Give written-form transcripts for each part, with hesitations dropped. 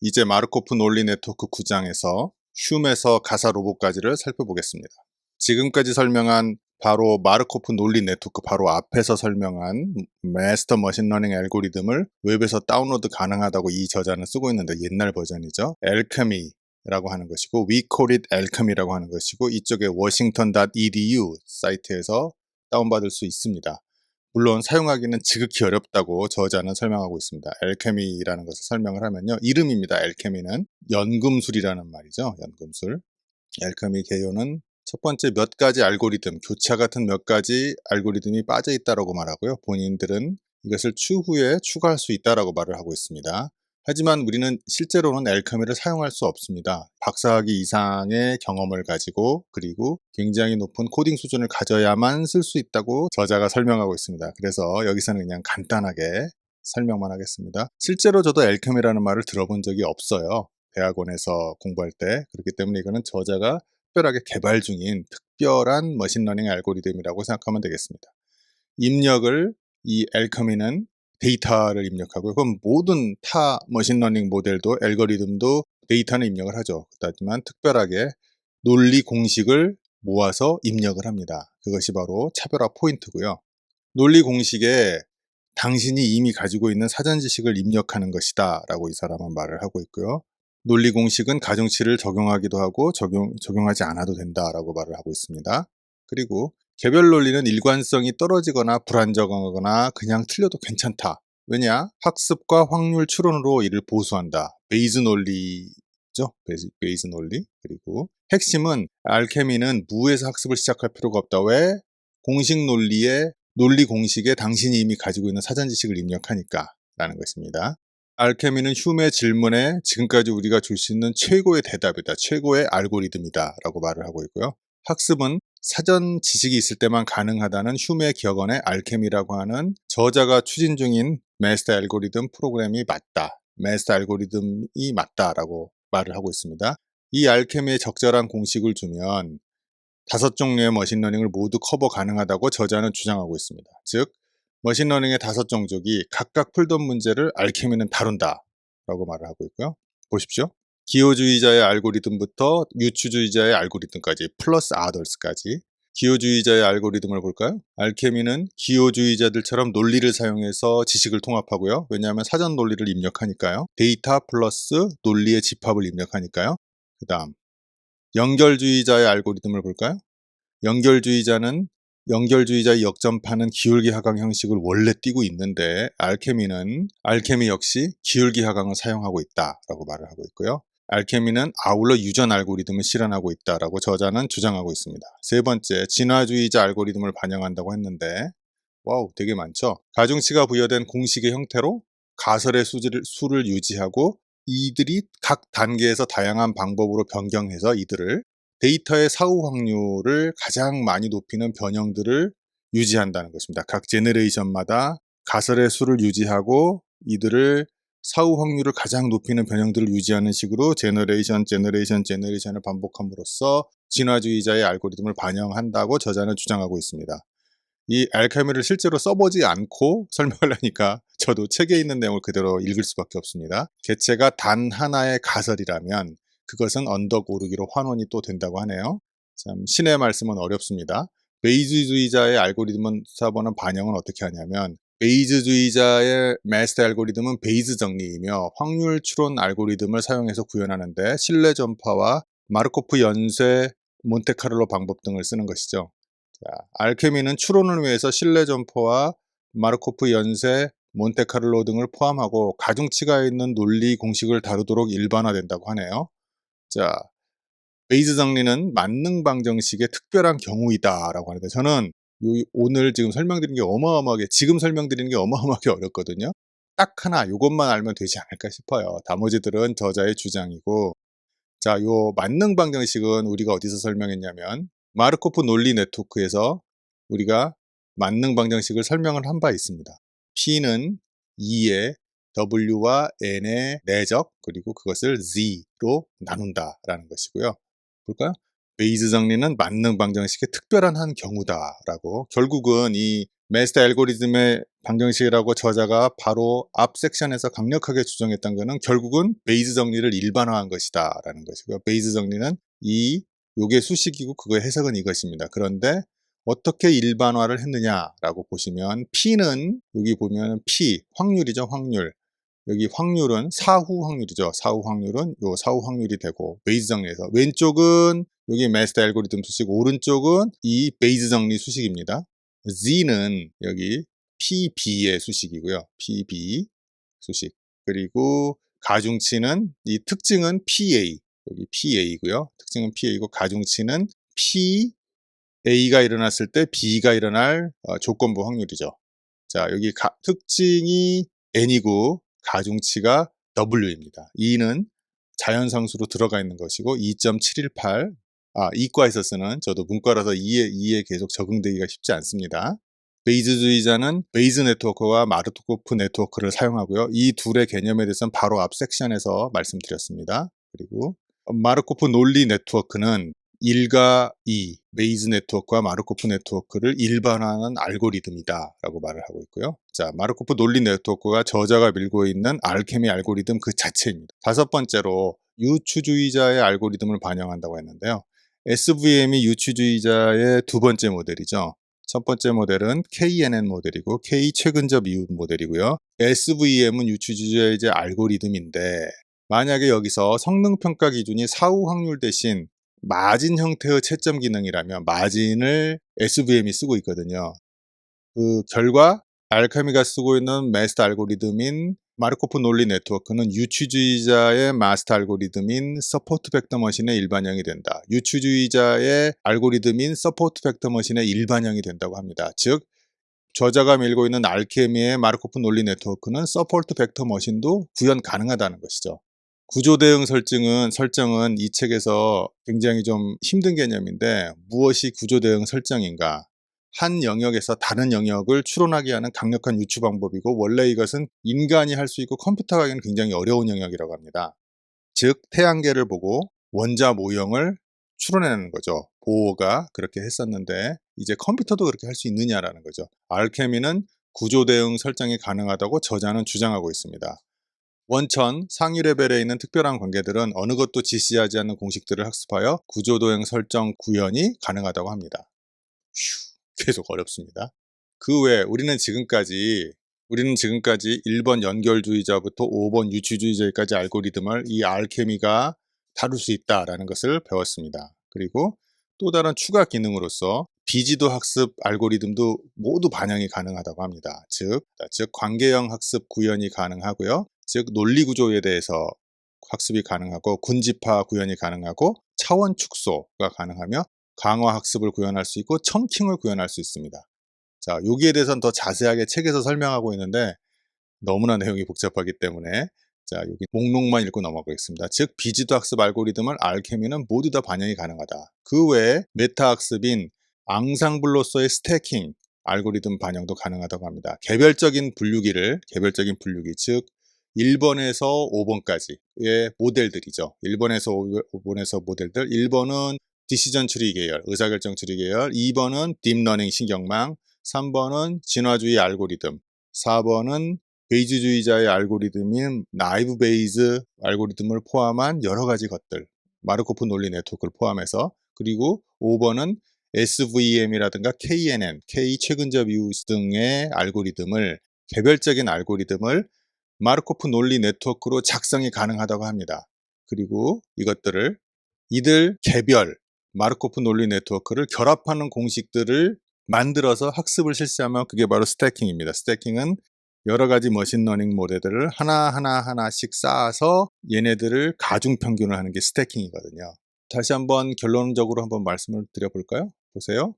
이제 마르코프 논리 네트워크 9장에서 흉에서 가사 로봇까지를 살펴보겠습니다. 지금까지 설명한 바로 마르코프 논리 네트워크 바로 앞에서 설명한 마스터 머신러닝 알고리즘을 웹에서 다운로드 가능하다고 이 저자는 쓰고 있는데 옛날 버전이죠. alchemy라고 하는 것이고 we call it alchemy라고 하는 것이고 이쪽에 washington.edu 사이트에서 다운받을 수 있습니다. 물론 사용하기는 지극히 어렵다고 저자는 설명하고 있습니다. 알케미라는 것을 설명을 하면요. 이름입니다. 알케미는 연금술이라는 말이죠. 연금술. 알케미 개요는 첫 번째 몇 가지 알고리즘, 교차 같은 몇 가지 알고리즘이 빠져 있다라고 말하고요. 본인들은 이것을 추후에 추가할 수 있다라고 말을 하고 있습니다. 하지만 우리는 실제로는 알케미를 사용할 수 없습니다. 박사학위 이상의 경험을 가지고 그리고 굉장히 높은 코딩 수준을 가져야만 쓸 수 있다고 저자가 설명하고 있습니다. 그래서 여기서는 그냥 간단하게 설명만 하겠습니다. 실제로 저도 알케미라는 말을 들어본 적이 없어요. 대학원에서 공부할 때. 그렇기 때문에 이거는 저자가 특별하게 개발 중인 특별한 머신러닝 알고리즘이라고 생각하면 되겠습니다. 입력을 이 알케미는 데이터를 입력하고요. 그럼 모든 타 머신러닝 모델도 알고리즘도 데이터는 입력을 하죠. 하지만 특별하게 논리 공식을 모아서 입력을 합니다. 그것이 바로 차별화 포인트고요. 논리 공식에 당신이 이미 가지고 있는 사전 지식을 입력하는 것이다 라고 이 사람은 말을 하고 있고요. 논리 공식은 가중치를 적용하기도 하고 적용하지 않아도 된다라고 말을 하고 있습니다. 그리고 개별 논리는 일관성이 떨어지거나 불안정하거나 그냥 틀려도 괜찮다. 왜냐? 학습과 확률 추론으로 이를 보수한다. 베이즈 논리죠. 베이즈 논리. 그리고 핵심은 알케미는 무에서 학습을 시작할 필요가 없다. 왜? 공식 논리의 논리 공식에 당신이 이미 가지고 있는 사전 지식을 입력하니까 라는 것입니다. 알케미는 흉의 질문에 지금까지 우리가 줄 수 있는 최고의 대답이다. 최고의 알고리즘이다. 라고 말을 하고 있고요. 학습은 사전 지식이 있을 때만 가능하다는 흉의 격언의 알케미라고 하는 저자가 추진 중인 마스터 알고리즘 프로그램이 맞다. 마스터 알고리즘이 맞다라고 말을 하고 있습니다. 이 알케미의 적절한 공식을 주면 5종류의 머신러닝을 모두 커버 가능하다고 저자는 주장하고 있습니다. 즉, 머신러닝의 5종족이 각각 풀던 문제를 알케미는 다룬다 라고 말을 하고 있고요. 보십시오. 기호주의자의 알고리즘부터 유추주의자의 알고리즘까지 플러스 아더스까지 기호주의자의 알고리즘을 볼까요? 알케미는 기호주의자들처럼 논리를 사용해서 지식을 통합하고요. 왜냐하면 사전 논리를 입력하니까요. 데이터 플러스 논리의 집합을 입력하니까요. 그 다음 연결주의자의 알고리즘을 볼까요? 연결주의자의 역전파는 기울기 하강 형식을 원래 띄고 있는데 알케미 역시 기울기 하강을 사용하고 있다라고 말을 하고 있고요. 알케미는 아울러 유전 알고리즘을 실현하고 있다라고 저자는 주장하고 있습니다. 세 번째, 진화주의자 알고리즘을 반영한다고 했는데 와우, 되게 많죠. 가중치가 부여된 공식의 형태로 가설의 수를 유지하고 이들이 각 단계에서 다양한 방법으로 변경해서 이들을 데이터의 사후 확률을 가장 많이 높이는 변형들을 유지한다는 것입니다. 각 제너레이션마다 가설의 수를 유지하고 이들을 사후 확률을 가장 높이는 변형들을 유지하는 식으로 제너레이션을 반복함으로써 진화주의자의 알고리즘을 반영한다고 저자는 주장하고 있습니다. 이 알케미를 실제로 써보지 않고 설명을 하니까 저도 책에 있는 내용을 그대로 읽을 수밖에 없습니다. 개체가 단 하나의 가설이라면 그것은 언덕 오르기로 환원이 또 된다고 하네요. 참 신의 말씀은 어렵습니다. 베이즈주의자의 알고리즘은 사본은 반영은 어떻게 하냐면 베이즈주의자의 마스터 알고리즘은 베이즈 정리이며 확률 추론 알고리즘을 사용해서 구현하는데 신뢰 전파와 마르코프 연쇄 몬테카를로 방법 등을 쓰는 것이죠. 자, 알케미는 추론을 위해서 신뢰 점포와 마르코프 연쇄, 몬테카를로 등을 포함하고 가중치가 있는 논리 공식을 다루도록 일반화된다고 하네요. 자, 베이즈 정리는 만능 방정식의 특별한 경우이다라고 하는데 저는 오늘 지금 설명드린 게 지금 설명드리는 게 어마어마하게 어렵거든요. 딱 하나 이것만 알면 되지 않을까 싶어요. 나머지들은 저자의 주장이고 자, 요 만능 방정식은 우리가 어디서 설명했냐면 마르코프 논리 네트워크에서 우리가 만능 방정식을 설명을 한 바 있습니다. P는 2의 W와 N의 내적 그리고 그것을 Z로 나눈다 라는 것이고요. 볼까요? 베이즈 정리는 만능 방정식의 특별한 한 경우다라고, 결국은 이 메스터 알고리즘의 방정식이라고 저자가 바로 앞 섹션에서 강력하게 주장했던 것은 결국은 베이즈 정리를 일반화한 것이다 라는 것이고요. 베이즈 정리는 요게 수식이고 그거의 해석은 이것입니다. 그런데 어떻게 일반화를 했느냐라고 보시면, P는 여기 보면 P 확률이죠. 확률. 여기 확률은 사후 확률이죠. 사후 확률은 요 사후 확률이 되고, 베이즈 정리에서 왼쪽은 여기 메스터 알고리즘 수식, 오른쪽은 이 베이즈 정리 수식입니다. Z는 여기 PB의 수식이고요. PB 수식. 그리고 가중치는, 이 특징은 PA, 여기 PA고요. 특징은 PA고, 가중치는 PA가 일어났을 때 B가 일어날 조건부 확률이죠. 자, 여기 특징이 N이고 가중치가 W입니다. E는 자연상수로 들어가 있는 것이고 2.718. 이과에서 쓰는, 저도 문과라서 2에 계속 적응되기가 쉽지 않습니다. 베이즈주의자는 베이즈 네트워크와 마르코프 네트워크를 사용하고요. 이 둘의 개념에 대해서는 바로 앞 섹션에서 말씀드렸습니다. 그리고 마르코프 논리 네트워크는 1과 2, 베이즈 네트워크와 마르코프 네트워크를 일반화하는 알고리즘이다 라고 말을 하고 있고요. 자, 마르코프 논리 네트워크가 저자가 밀고 있는 알케미 알고리즘 그 자체입니다. 다섯 번째로 유추주의자의 알고리즘을 반영한다고 했는데요. SVM이 유추주의자의 두 번째 모델이죠. 첫 번째 모델은 KNN 모델이고, K 최근접 이웃 모델이고요. SVM은 유추주의자의 알고리즘인데, 만약에 여기서 성능평가 기준이 사후 확률 대신 마진 형태의 채점 기능이라면 마진을 SVM이 쓰고 있거든요. 그 결과 알케미가 쓰고 있는 마스터 알고리즘인 마르코프 논리 네트워크는 유추주의자의 마스터 알고리즘인 서포트 벡터 머신의 일반형이 된다. 유추주의자의 알고리즘인 서포트 벡터 머신의 일반형이 된다고 합니다. 즉, 저자가 밀고 있는 알케미의 마르코프 논리 네트워크는 서포트 벡터 머신도 구현 가능하다는 것이죠. 구조대응 설정은 이 책에서 굉장히 좀 힘든 개념인데, 무엇이 구조대응 설정인가? 한 영역에서 다른 영역을 추론하게 하는 강력한 유추 방법이고, 원래 이것은 인간이 할 수 있고 컴퓨터가 하기는 굉장히 어려운 영역이라고 합니다. 즉, 태양계를 보고 원자 모형을 추론해내는 거죠. 보어가 그렇게 했었는데 이제 컴퓨터도 그렇게 할 수 있느냐라는 거죠. 알케미는 구조대응 설정이 가능하다고 저자는 주장하고 있습니다. 원천, 상위 레벨에 있는 특별한 관계들은 어느 것도 지시하지 않는 공식들을 학습하여 구조도형 설정 구현이 가능하다고 합니다. 계속 어렵습니다. 그 외에 우리는 지금까지 1번 연결주의자부터 5번 유추주의자까지 알고리즘을 이 알케미가 다룰 수 있다라는 것을 배웠습니다. 그리고 또 다른 추가 기능으로서 비지도 학습 알고리즘도 모두 반영이 가능하다고 합니다. 즉 관계형 학습 구현이 가능하고요. 즉 논리 구조에 대해서 학습이 가능하고, 군집화 구현이 가능하고, 차원 축소가 가능하며 강화 학습을 구현할 수 있고, 청킹을 구현할 수 있습니다. 자, 여기에 대해서는 더 자세하게 책에서 설명하고 있는데 너무나 내용이 복잡하기 때문에 자, 여기 목록만 읽고 넘어가겠습니다. 즉, 비지도 학습 알고리즘을 알케미는 모두 다 반영이 가능하다. 그 외에 메타 학습인 앙상블로서의 스태킹 알고리즘 반영도 가능하다고 합니다. 개별적인 분류기, 즉 1번에서 5번까지의 모델들이죠. 1번에서 5번에서 모델들. 1번은 디시전 트리 계열, 의사결정 트리 계열. 2번은 딥러닝 신경망. 3번은 진화주의 알고리즘. 4번은 베이즈주의자의 알고리즘인 나이브 베이즈 알고리즘을 포함한 여러 가지 것들, 마르코프 논리 네트워크를 포함해서. 그리고 5번은 SVM이라든가 KNN, K 최근접 이웃 등의 개별적인 알고리즘을 마르코프 논리 네트워크로 작성이 가능하다고 합니다. 그리고 이들 개별 마르코프 논리 네트워크를 결합하는 공식들을 만들어서 학습을 실시하면 그게 바로 스태킹입니다. 스태킹은 여러 가지 머신러닝 모델들을 하나씩 쌓아서 얘네들을 가중평균을 하는 게 스태킹이거든요. 다시 한번 결론적으로 한번 말씀을 드려볼까요? 보세요.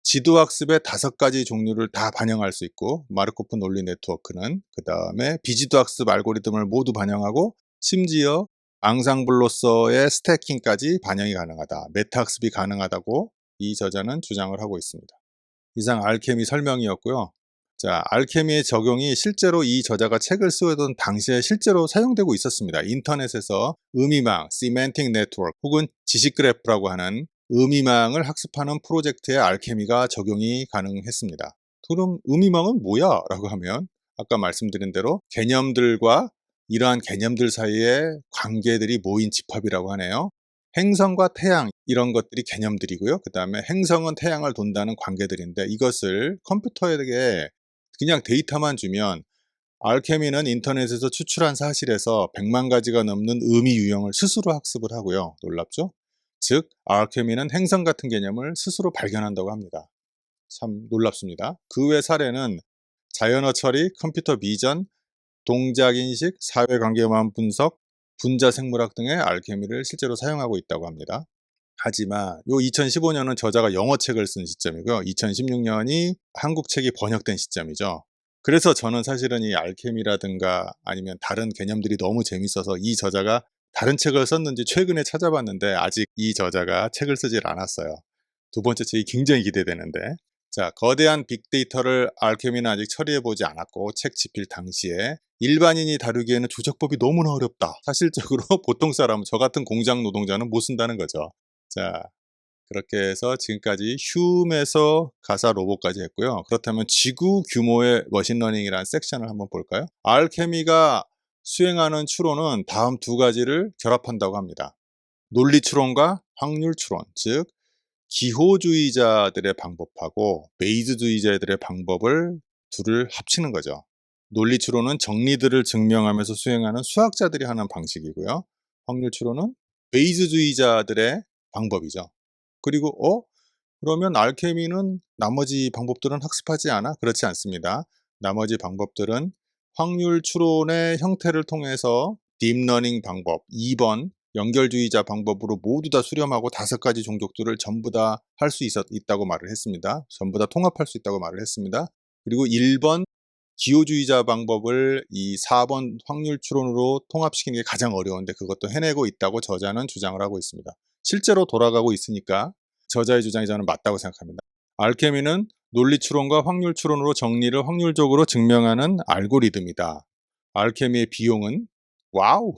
지도학습의 5가지 종류를 다 반영할 수 있고, 마르코프 논리 네트워크는 그 다음에 비지도학습 알고리즘을 모두 반영하고, 심지어 앙상블로서의 스태킹까지 반영이 가능하다, 메타학습이 가능하다고 이 저자는 주장을 하고 있습니다. 이상 알케미 설명이었고요. 자, 알케미의 적용이 실제로 이 저자가 책을 쓰던 당시에 실제로 사용되고 있었습니다. 인터넷에서 의미망, 시멘틱 네트워크 혹은 지식 그래프라고 하는 의미망을 학습하는 프로젝트에 알케미가 적용이 가능했습니다. 그럼 의미망은 뭐야? 라고 하면 아까 말씀드린 대로 개념들과 이러한 개념들 사이의 관계들이 모인 집합이라고 하네요. 행성과 태양 이런 것들이 개념들이고요. 그 다음에 행성은 태양을 돈다는 관계들인데 이것을 컴퓨터에게 그냥 데이터만 주면 알케미는 인터넷에서 추출한 사실에서 100만 가지가 넘는 의미 유형을 스스로 학습을 하고요. 놀랍죠? 즉, 알케미는 행성 같은 개념을 스스로 발견한다고 합니다. 참 놀랍습니다. 그 외 사례는 자연어 처리, 컴퓨터 비전, 동작 인식, 사회관계만 분석, 분자 생물학 등의 알케미를 실제로 사용하고 있다고 합니다. 하지만 요 2015년은 저자가 영어책을 쓴 시점이고요. 2016년이 한국 책이 번역된 시점이죠. 그래서 저는 사실은 이 알케미라든가 아니면 다른 개념들이 너무 재밌어서 이 저자가 다른 책을 썼는지 최근에 찾아봤는데 아직 이 저자가 책을 쓰질 않았어요. 두 번째 책이 굉장히 기대되는데. 자, 거대한 빅데이터를 알케미는 아직 처리해보지 않았고 책 집필 당시에 일반인이 다루기에는 조작법이 너무나 어렵다. 사실적으로 보통 사람, 저 같은 공장 노동자는 못 쓴다는 거죠. 자, 그렇게 해서 지금까지 흉에서 가사 로봇까지 했고요. 그렇다면 지구 규모의 머신러닝이라는 섹션을 한번 볼까요? 알케미가 수행하는 추론은 다음 두 가지를 결합한다고 합니다. 논리 추론과 확률 추론, 즉 기호주의자들의 방법하고 베이즈주의자들의 방법을 둘을 합치는 거죠. 논리 추론은 정리들을 증명하면서 수행하는 수학자들이 하는 방식이고요. 확률 추론은 베이즈주의자들의 방법이죠. 그리고 그러면 알케미는 나머지 방법들은 학습하지 않아? 그렇지 않습니다. 나머지 방법들은 확률 추론의 형태를 통해서 딥러닝 방법 2번 연결주의자 방법으로 모두 다 수렴하고 5가지 종족들을 전부 다 할 수 있다고 말을 했습니다. 전부 다 통합할 수 있다고 말을 했습니다. 그리고 1번 기호주의자 방법을 이 4번 확률 추론으로 통합시키는 게 가장 어려운데 그것도 해내고 있다고 저자는 주장을 하고 있습니다. 실제로 돌아가고 있으니까 저자의 주장이 저는 맞다고 생각합니다. 알케미는 논리 추론과 확률 추론으로 정리를 확률적으로 증명하는 알고리즘이다. 알케미의 비용은 와우!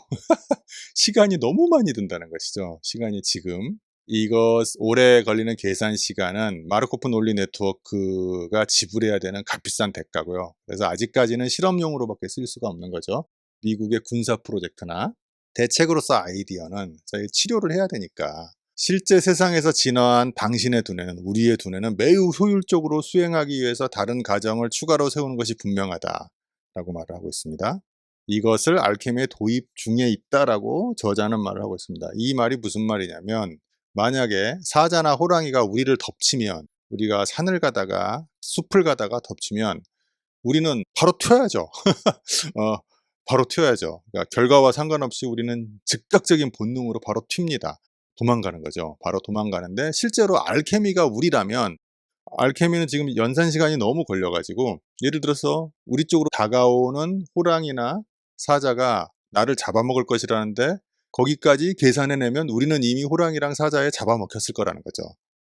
시간이 너무 많이 든다는 것이죠. 시간이 지금. 이것 오래 걸리는 계산 시간은 마르코프 논리 네트워크가 지불해야 되는 값비싼 대가고요. 그래서 아직까지는 실험용으로밖에 쓸 수가 없는 거죠. 미국의 군사 프로젝트나 대책으로서 아이디어는 저희 치료를 해야 되니까 실제 세상에서 진화한 당신의 두뇌는 우리의 두뇌는 매우 효율적으로 수행하기 위해서 다른 가정을 추가로 세우는 것이 분명하다라고 말을 하고 있습니다. 이것을 알케미의 도입 중에 있다라고 저자는 말을 하고 있습니다. 이 말이 무슨 말이냐면 만약에 사자나 호랑이가 우리를 덮치면 우리가 산을 가다가 숲을 가다가 덮치면 우리는 바로 튀어야죠. 바로 튀어야죠. 그러니까 결과와 상관없이 우리는 즉각적인 본능으로 바로 튑니다. 도망가는 거죠. 바로 도망가는데 실제로 알케미가 우리라면 알케미는 지금 연산 시간이 너무 걸려 가지고 예를 들어서 우리 쪽으로 다가오는 호랑이나 사자가 나를 잡아먹을 것이라는데 거기까지 계산해내면 우리는 이미 호랑이랑 사자에 잡아먹혔을 거라는 거죠.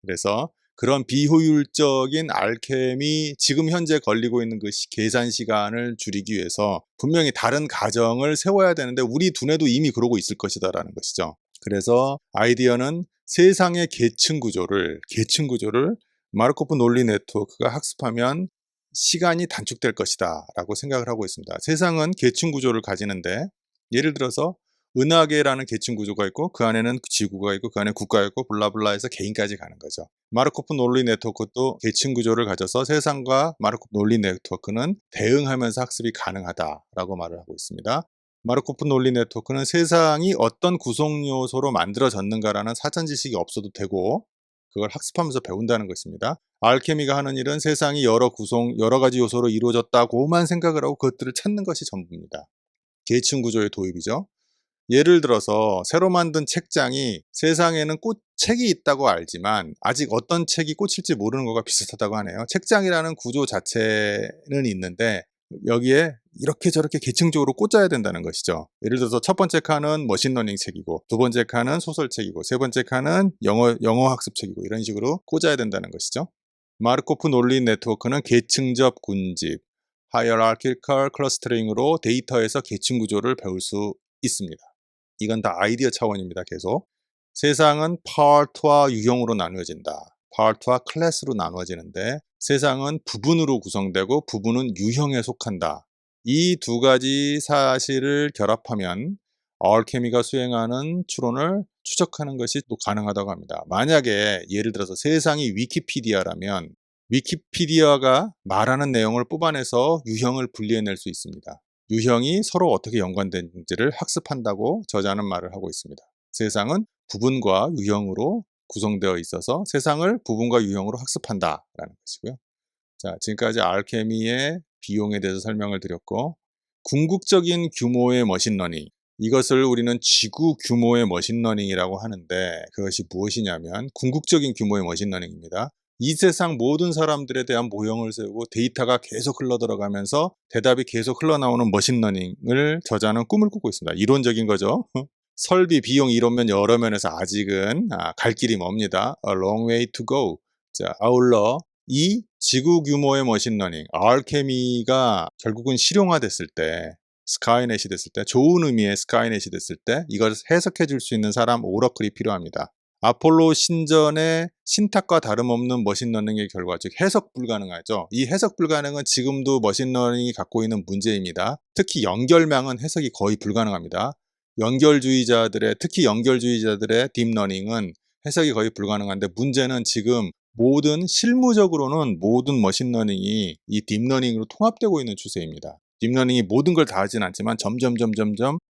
그래서 그런 비효율적인 알케미 지금 현재 걸리고 있는 그 계산 시간을 줄이기 위해서 분명히 다른 가정을 세워야 되는데 우리 두뇌도 이미 그러고 있을 것이다라는 것이죠. 그래서 아이디어는 세상의 계층 구조를 마르코프 논리 네트워크가 학습하면 시간이 단축될 것이다 라고 생각을 하고 있습니다. 세상은 계층 구조를 가지는데 예를 들어서 은하계라는 계층 구조가 있고 그 안에는 지구가 있고 그 안에 국가가 있고 블라블라 해서 개인까지 가는 거죠. 마르코프 논리 네트워크도 계층 구조를 가져서 세상과 마르코프 논리 네트워크는 대응하면서 학습이 가능하다라고 말을 하고 있습니다. 마르코프 논리 네트워크는 세상이 어떤 구성 요소로 만들어졌는가라는 사전 지식이 없어도 되고 그걸 학습하면서 배운다는 것입니다. 알케미가 하는 일은 세상이 여러 가지 요소로 이루어졌다고만 생각을 하고 그것들을 찾는 것이 전부입니다. 계층 구조의 도입이죠. 예를 들어서 새로 만든 책장이 세상에는 책이 있다고 알지만 아직 어떤 책이 꽂힐지 모르는 것과 비슷하다고 하네요. 책장이라는 구조 자체는 있는데 여기에 이렇게 저렇게 계층적으로 꽂아야 된다는 것이죠. 예를 들어서 첫 번째 칸은 머신러닝 책이고 두 번째 칸은 소설책이고 세 번째 칸은 영어 학습책이고 이런 식으로 꽂아야 된다는 것이죠. 마르코프 논리 네트워크는 계층적 군집, hierarchical clustering으로 데이터에서 계층 구조를 배울 수 있습니다. 이건 다 아이디어 차원입니다. 계속. 세상은 파트와 유형으로 나누어진다. 파트와 클래스로 나누어지는데 세상은 부분으로 구성되고 부분은 유형에 속한다. 이 두 가지 사실을 결합하면 알케미가 수행하는 추론을 추적하는 것이 또 가능하다고 합니다. 만약에 예를 들어서 세상이 위키피디아라면 위키피디아가 말하는 내용을 뽑아내서 유형을 분리해낼 수 있습니다. 유형이 서로 어떻게 연관된지를 학습한다고 저자는 말을 하고 있습니다. 세상은 부분과 유형으로 구성되어 있어서 세상을 부분과 유형으로 학습한다라는 것이고요. 자, 지금까지 알케미의 비용에 대해서 설명을 드렸고, 궁극적인 규모의 머신러닝, 이것을 우리는 지구 규모의 머신러닝이라고 하는데 그것이 무엇이냐면 궁극적인 규모의 머신러닝입니다. 이 세상 모든 사람들에 대한 모형을 세우고 데이터가 계속 흘러들어가면서 대답이 계속 흘러나오는 머신러닝을 저자는 꿈을 꾸고 있습니다. 이론적인 거죠. 설비, 비용 이론면 여러 면에서 아직은 갈 길이 멉니다. A long way to go. 자, 아울러 이 지구 규모의 머신러닝, 알케미가 결국은 실용화됐을 때, 스카이넷이 됐을 때, 좋은 의미의 스카이넷이 됐을 때 이걸 해석해 줄 수 있는 사람 오러클이 필요합니다. 아폴로 신전의 신탁과 다름없는 머신러닝의 결과, 즉 해석 불가능하죠. 이 해석 불가능은 지금도 머신러닝이 갖고 있는 문제입니다. 특히 연결망은 해석이 거의 불가능합니다. 특히 연결주의자들의 딥러닝은 해석이 거의 불가능한데 문제는 지금 실무적으로는 모든 머신러닝이 이 딥러닝으로 통합되고 있는 추세입니다. 딥러닝이 모든 걸 다 하진 않지만 점점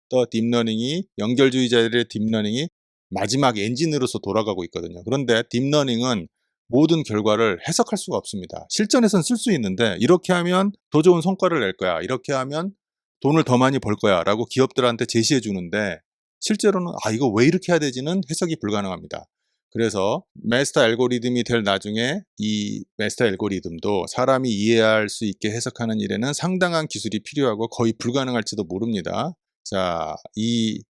더 딥러닝이, 연결주의자들의 딥러닝이 마지막 엔진으로서 돌아가고 있거든요. 그런데 딥러닝은 모든 결과를 해석할 수가 없습니다. 실전에선 쓸 수 있는데 이렇게 하면 더 좋은 성과를 낼 거야, 이렇게 하면 돈을 더 많이 벌 거야 라고 기업들한테 제시해 주는데 실제로는 이거 왜 이렇게 해야 되지는 해석이 불가능합니다. 그래서 마스터 알고리즘이 될 나중에 이 마스터 알고리즘도 사람이 이해할 수 있게 해석하는 일에는 상당한 기술이 필요하고 거의 불가능할지도 모릅니다. 자, 이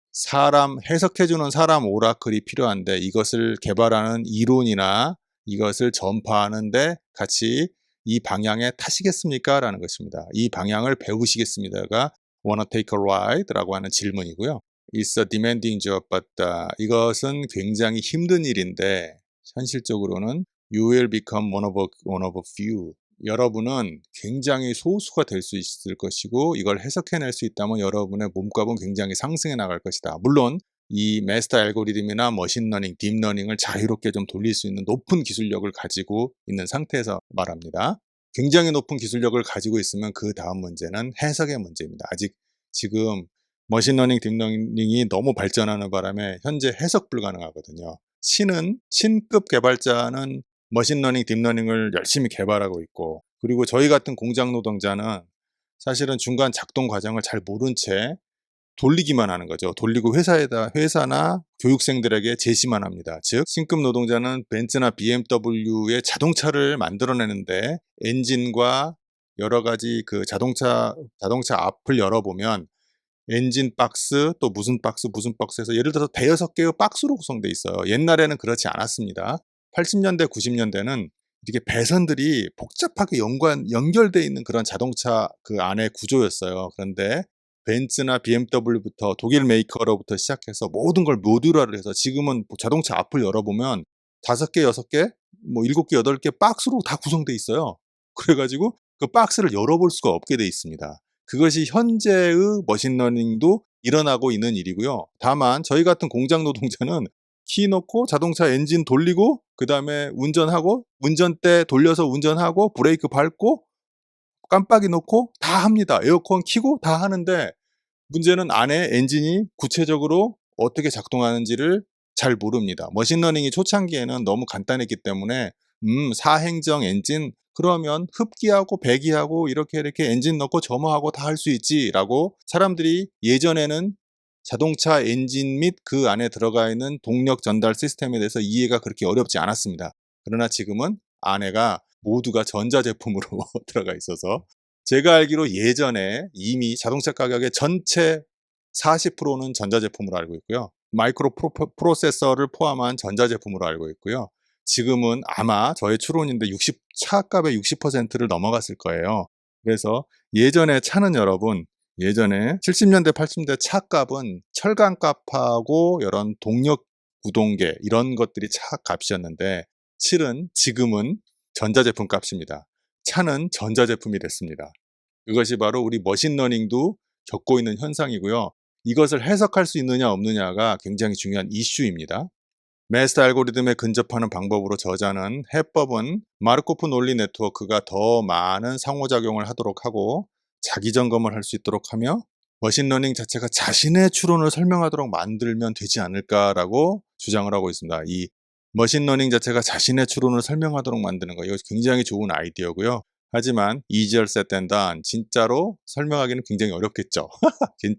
해석해주는 사람 오라클이 필요한데 이것을 개발하는 이론이나 이것을 전파하는데 같이 이 방향에 타시겠습니까? 라는 것입니다. 이 방향을 배우시겠습니다가 wanna take a ride? 라고 하는 질문이고요. It's a demanding job, but 이것은 굉장히 힘든 일인데 현실적으로는 you will become one of a few. 여러분은 굉장히 소수가 될 수 있을 것이고 이걸 해석해낼 수 있다면 여러분의 몸값은 굉장히 상승해 나갈 것이다. 물론 이 마스터 알고리즘이나 머신러닝, 딥러닝을 자유롭게 좀 돌릴 수 있는 높은 기술력을 가지고 있는 상태에서 말합니다. 굉장히 높은 기술력을 가지고 있으면 그 다음 문제는 해석의 문제입니다. 아직 지금 머신러닝, 딥러닝이 너무 발전하는 바람에 현재 해석 불가능하거든요. 신급 개발자는 머신러닝, 딥러닝을 열심히 개발하고 있고, 그리고 저희 같은 공장 노동자는 사실은 중간 작동 과정을 잘 모른 채 돌리기만 하는 거죠. 돌리고 회사나 교육생들에게 제시만 합니다. 즉, 신급 노동자는 벤츠나 BMW의 자동차를 만들어내는데 엔진과 여러 가지 그 자동차 앞을 열어보면 엔진 박스, 또 무슨 박스에서 예를 들어서 대여섯 개의 박스로 구성되어 있어요. 옛날에는 그렇지 않았습니다. 80년대, 90년대는 이렇게 배선들이 복잡하게 연결되어 있는 그런 자동차 그 안에 구조였어요. 그런데 벤츠나 BMW부터 독일 메이커로부터 시작해서 모든 걸 모듈화를 해서 지금은 자동차 앞을 열어보면 5개, 6개, 7개, 8개 박스로 다 구성되어 있어요. 그래가지고 그 박스를 열어볼 수가 없게 돼 있습니다. 그것이 현재의 머신러닝도 일어나고 있는 일이고요. 다만 저희 같은 공장 노동자는 키 넣고 자동차 엔진 돌리고 그 다음에 운전하고 운전대 돌려서 운전하고 브레이크 밟고 깜빡이 놓고 다 합니다. 에어컨 켜고 다 하는데 문제는 안에 엔진이 구체적으로 어떻게 작동하는지를 잘 모릅니다. 머신러닝이 초창기에는 너무 간단했기 때문에 사행정 엔진 그러면 흡기하고 배기하고 이렇게 엔진 넣고 점화하고 다 할 수 있지라고 사람들이 예전에는 자동차 엔진 및 그 안에 들어가 있는 동력 전달 시스템에 대해서 이해가 그렇게 어렵지 않았습니다. 그러나 지금은 안에가 모두가 전자제품으로 들어가 있어서 제가 알기로 예전에 이미 자동차 가격의 전체 40%는 전자제품으로 알고 있고요. 마이크로 프로세서를 포함한 전자제품으로 알고 있고요. 지금은 아마 저의 추론인데 차값의 60%를 넘어갔을 거예요. 그래서 예전에 차는 여러분, 예전에 70년대, 80년대 차값은 철강값하고 이런 동력 우동계 이런 것들이 차 값이었는데 실은 지금은 전자제품 값입니다. 차는 전자제품이 됐습니다. 그것이 바로 우리 머신러닝도 겪고 있는 현상이고요. 이것을 해석할 수 있느냐 없느냐가 굉장히 중요한 이슈입니다. 메스터 알고리즘에 근접하는 방법으로 저자는 해법은 마르코프 논리 네트워크가 더 많은 상호작용을 하도록 하고 자기 점검을 할 수 있도록 하며 머신러닝 자체가 자신의 추론을 설명하도록 만들면 되지 않을까라고 주장을 하고 있습니다. 이 머신러닝 자체가 자신의 추론을 설명하도록 만드는 거, 이거 굉장히 좋은 아이디어고요. 하지만 easier said than done, 진짜로 설명하기는 굉장히 어렵겠죠.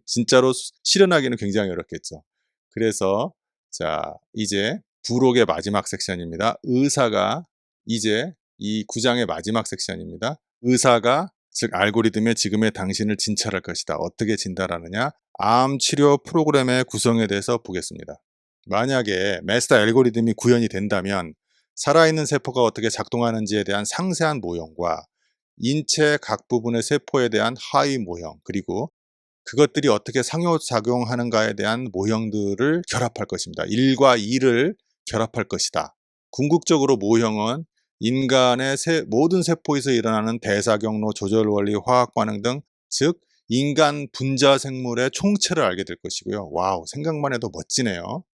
진짜로 실현하기는 굉장히 어렵겠죠. 그래서 자, 이제 부록의 마지막 섹션입니다. 의사가 이제 이 9장의 마지막 섹션입니다. 의사가 즉 알고리즘의 지금의 당신을 진찰할 것이다. 어떻게 진단하느냐? 암 치료 프로그램의 구성에 대해서 보겠습니다. 만약에 메스터 알고리즘이 구현이 된다면 살아있는 세포가 어떻게 작동하는지에 대한 상세한 모형과 인체 각 부분의 세포에 대한 하위 모형, 그리고 그것들이 어떻게 상호작용하는가에 대한 모형들을 결합할 것입니다. 1과 2를 결합할 것이다. 궁극적으로 모형은 인간의 모든 세포에서 일어나는 대사경로, 조절 원리, 화학 반응 등, 즉 인간 분자 생물의 총체를 알게 될 것이고요. 와우, 생각만 해도 멋지네요.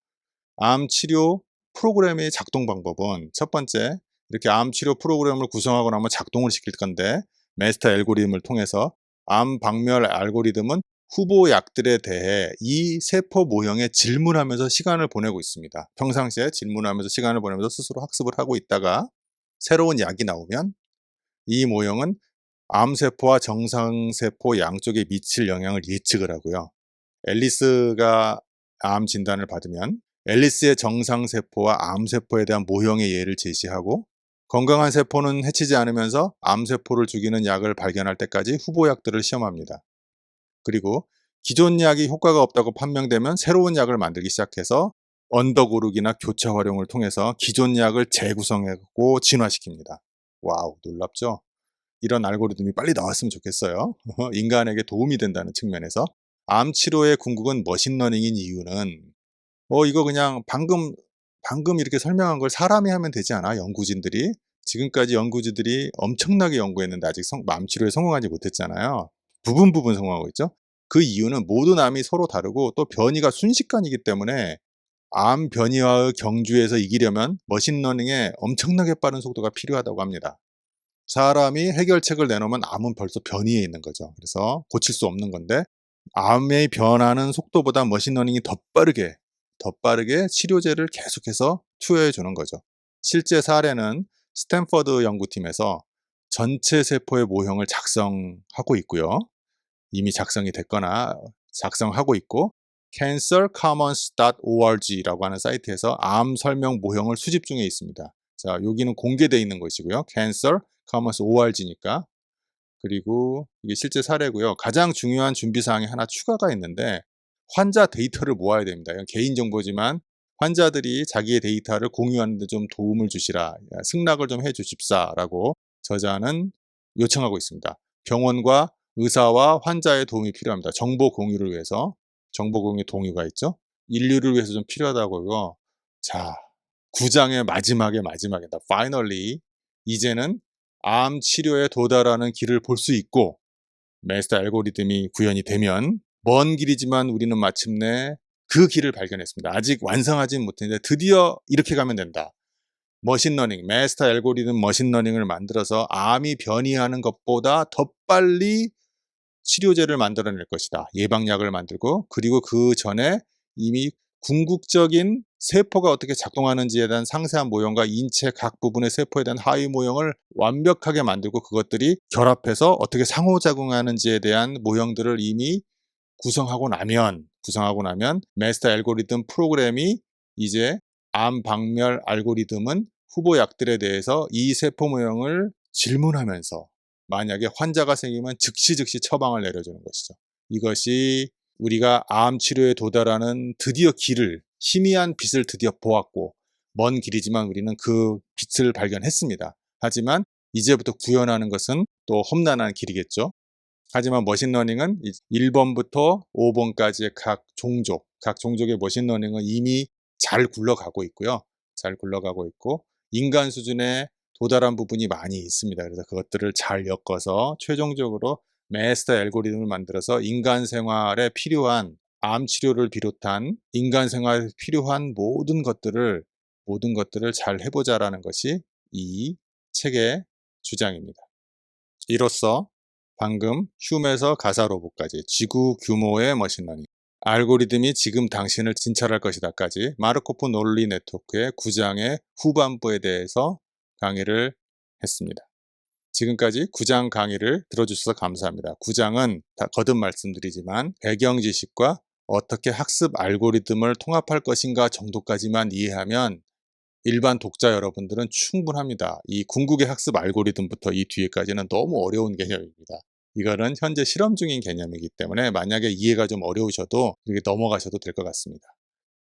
암 치료 프로그램의 작동 방법은 첫 번째, 이렇게 암 치료 프로그램을 구성하고 나면 작동을 시킬 건데 메스터 알고리즘을 통해서 암 박멸 알고리즘은 후보 약들에 대해 이 세포 모형에 질문하면서 시간을 보내고 있습니다. 평상시에 질문하면서 시간을 보내면서 스스로 학습을 하고 있다가 새로운 약이 나오면 이 모형은 암세포와 정상세포 양쪽에 미칠 영향을 예측을 하고요. 앨리스가 암 진단을 받으면 앨리스의 정상세포와 암세포에 대한 모형의 예를 제시하고 건강한 세포는 해치지 않으면서 암세포를 죽이는 약을 발견할 때까지 후보약들을 시험합니다. 그리고 기존 약이 효과가 없다고 판명되면 새로운 약을 만들기 시작해서 언더고르기나 교차 활용을 통해서 기존 약을 재구성하고 진화시킵니다. 와우, 놀랍죠? 이런 알고리즘이 빨리 나왔으면 좋겠어요. 인간에게 도움이 된다는 측면에서. 암 치료의 궁극은 머신러닝인 이유는 이거 그냥 방금 이렇게 설명한 걸 사람이 하면 되지 않아? 연구진들이. 지금까지 연구진들이 엄청나게 연구했는데 아직 암 치료에 성공하지 못했잖아요. 부분 성공하고 있죠. 그 이유는 모든 암이 서로 다르고 또 변이가 순식간이기 때문에 암 변이와의 경주에서 이기려면 머신러닝에 엄청나게 빠른 속도가 필요하다고 합니다. 사람이 해결책을 내놓으면 암은 벌써 변이해 있는 거죠. 그래서 고칠 수 없는 건데 암의 변하는 속도보다 머신러닝이 더 빠르게 치료제를 계속해서 투여해 주는 거죠. 실제 사례는 스탠퍼드 연구팀에서 전체 세포의 모형을 작성하고 있고요. 이미 작성이 됐거나 작성하고 있고 cancercommons.org라고 하는 사이트에서 암 설명 모형을 수집 중에 있습니다. 자, 여기는 공개되어 있는 것이고요. cancercommons.org니까. 그리고 이게 실제 사례고요. 가장 중요한 준비 사항이 하나 추가가 있는데 환자 데이터를 모아야 됩니다. 이건 개인정보지만 환자들이 자기의 데이터를 공유하는 데 좀 도움을 주시라, 승낙을 좀 해 주십사라고 저자는 요청하고 있습니다. 병원과 의사와 환자의 도움이 필요합니다. 정보 공유를 위해서. 정보 공유 동의가 있죠. 인류를 위해서 좀 필요하다고요. 자, 9장의 마지막이다. Finally, 이제는 암 치료에 도달하는 길을 볼 수 있고 메스터 알고리즘이 구현이 되면 먼 길이지만 우리는 마침내 그 길을 발견했습니다. 아직 완성하진 못했는데 드디어 이렇게 가면 된다. 머신러닝, 메스터 알고리즘 머신러닝을 만들어서 암이 변이하는 것보다 더 빨리 치료제를 만들어낼 것이다. 예방약을 만들고, 그리고 그 전에 이미 궁극적인 세포가 어떻게 작동하는지에 대한 상세한 모형과 인체 각 부분의 세포에 대한 하위 모형을 완벽하게 만들고 그것들이 결합해서 어떻게 상호작용하는지에 대한 모형들을 이미 구성하고 나면 메스터 알고리즘 프로그램이 이제 암 박멸 알고리즘은 후보 약들에 대해서 이 세포 모형을 질문하면서 만약에 환자가 생기면 즉시 처방을 내려주는 것이죠. 이것이 우리가 암 치료에 도달하는 드디어 희미한 빛을 드디어 보았고, 먼 길이지만 우리는 그 빛을 발견했습니다. 하지만 이제부터 구현하는 것은 또 험난한 길이겠죠. 하지만 머신러닝은 1번부터 5번까지의 각 종족의 머신러닝은 이미 잘 굴러가고 있고요. 잘 굴러가고 있고 인간 수준에 도달한 부분이 많이 있습니다. 그래서 그것들을 잘 엮어서 최종적으로 마스터 알고리즘을 만들어서 인간 생활에 필요한 암 치료를 비롯한 인간 생활에 필요한 모든 것들을 잘 해보자라는 것이 이 책의 주장입니다. 이로써 방금 흉에서 가사 로봇까지 지구 규모의 머신러닝, 알고리즘이 지금 당신을 진찰할 것이다까지 마르코프 논리 네트워크의 9장의 후반부에 대해서 강의를 했습니다. 지금까지 9장 강의를 들어주셔서 감사합니다. 9장은 다 거듭 말씀드리지만 배경 지식과 어떻게 학습 알고리즘을 통합할 것인가 정도까지만 이해하면 일반 독자 여러분들은 충분합니다. 이 궁극의 학습 알고리즘부터 이 뒤에까지는 너무 어려운 개념입니다. 이거는 현재 실험 중인 개념이기 때문에 만약에 이해가 좀 어려우셔도 이렇게 넘어가셔도 될 것 같습니다.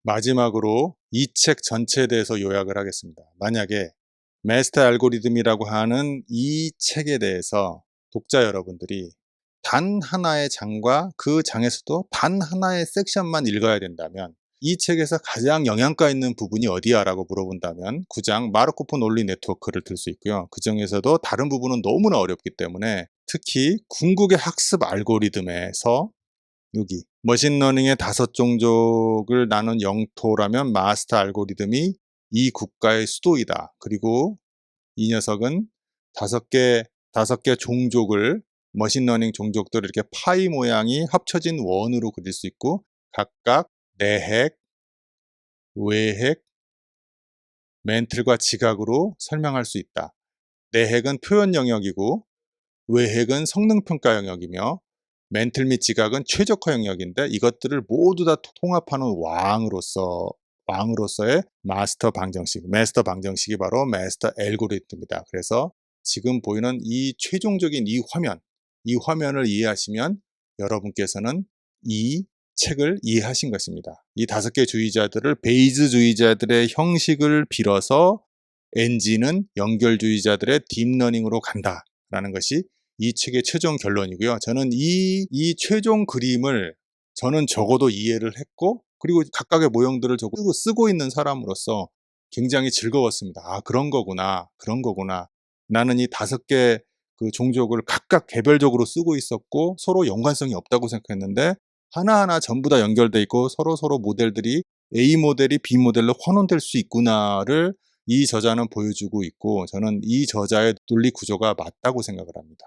마지막으로 이 책 전체에 대해서 요약을 하겠습니다. 만약에 마스터 알고리즘이라고 하는 이 책에 대해서 독자 여러분들이 단 하나의 장과 그 장에서도 단 하나의 섹션만 읽어야 된다면 이 책에서 가장 영양가 있는 부분이 어디야? 라고 물어본다면 9장 마르코프 논리 네트워크를 들 수 있고요. 그 중에서도 다른 부분은 너무나 어렵기 때문에 특히 궁극의 학습 알고리즘에서 여기 머신러닝의 5종족을 나눈 영토라면 마스터 알고리즘이 이 국가의 수도이다. 그리고 이 녀석은 5개 종족을 머신러닝 종족들을 이렇게 파이 모양이 합쳐진 원으로 그릴 수 있고 각각 내핵, 외핵, 멘틀과 지각으로 설명할 수 있다. 내핵은 표현 영역이고 외핵은 성능평가 영역이며 멘틀 및 지각은 최적화 영역인데 이것들을 모두 다 통합하는 왕으로서의 마스터 방정식이 바로 마스터 알고리즘입니다. 그래서 지금 보이는 이 최종적인 이 화면을 이해하시면 여러분께서는 이 책을 이해하신 것입니다. 이 5개 주의자들을 베이즈주의자들의 형식을 빌어서 엔진은 연결주의자들의 딥러닝으로 간다라는 것이 이 책의 최종 결론이고요. 저는 이 최종 그림을 저는 적어도 이해를 했고 그리고 각각의 모형들을 쓰고 있는 사람으로서 굉장히 즐거웠습니다. 아, 그런 거구나. 나는 이 5개 그 종족을 각각 개별적으로 쓰고 있었고 서로 연관성이 없다고 생각했는데 하나하나 전부 다 연결돼 있고 서로 모델들이 A 모델이 B 모델로 환원될 수 있구나를 이 저자는 보여주고 있고 저는 이 저자의 논리 구조가 맞다고 생각을 합니다.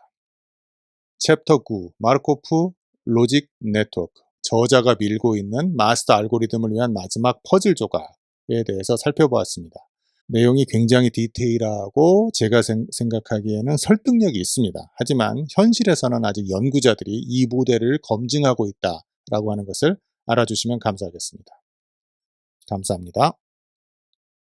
챕터 9 마르코프 로직 네트워크 저자가 밀고 있는 마스터 알고리즘을 위한 마지막 퍼즐 조각에 대해서 살펴보았습니다. 내용이 굉장히 디테일하고 제가 생각하기에는 설득력이 있습니다. 하지만 현실에서는 아직 연구자들이 이 모델을 검증하고 있다라고 하는 것을 알아주시면 감사하겠습니다. 감사합니다.